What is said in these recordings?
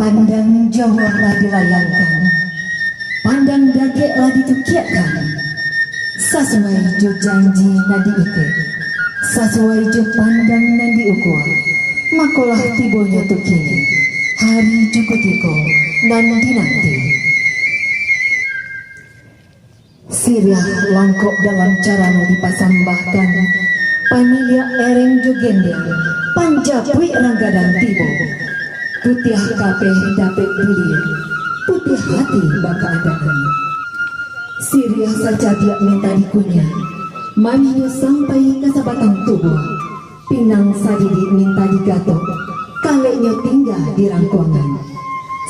Pandang jauhlah dilayangkan, pandang dageklah ditukiakan. Sesuai jo janji nadi ike, sesuai jo pandang nadi ukua. Makolah tibonya tu kini, hari jukutiko nanti. Sirah langkok dalam carano dipasambahkan, panilia ereng jo gendeng, panjapui ranggadang tibo. Putih kapeh dapet bulir, putih hati baka adakan. Sirah saja dia minta dikunyah, maniyo sampai ke sabatang tubuh. Pinang sadidi minta digatok, kaleknya tinggal di rangkuangan.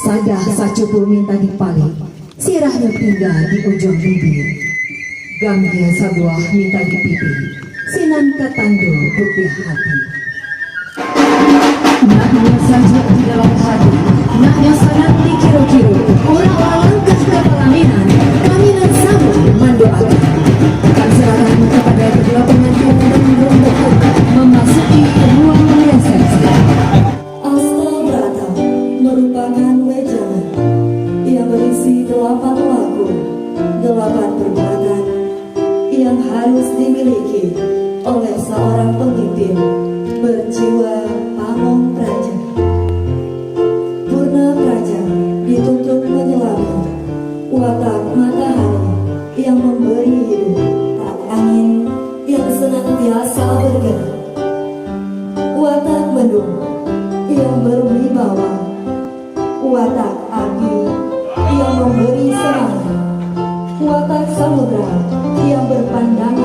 Sadah sacupu minta dipalik, sirahnya tinggal di ujung bibir. Gambia sabuah minta dipipi, sinan katando putih hati. Naknya saja di dalam hati, naknya sangat dikiro-kiro. Orang langkah ke pelaminan, kaminan sama mendoakan. Akan serahkan kepada kedua pengantin dan rombongan memasuki ruang resepsi. Astabrata merupakan wejangan yang berisi 8 lagu, 8 perbuatan yang harus dimiliki oleh seorang pemimpin berjiwa pamong praja. Purna praja dituntut menyelami watak matahari yang memberi hidup, tak angin yang senantiasa bergerak, watak mendung yang berwibawa, watak api yang memberi semangat, watak samudra yang berpandangan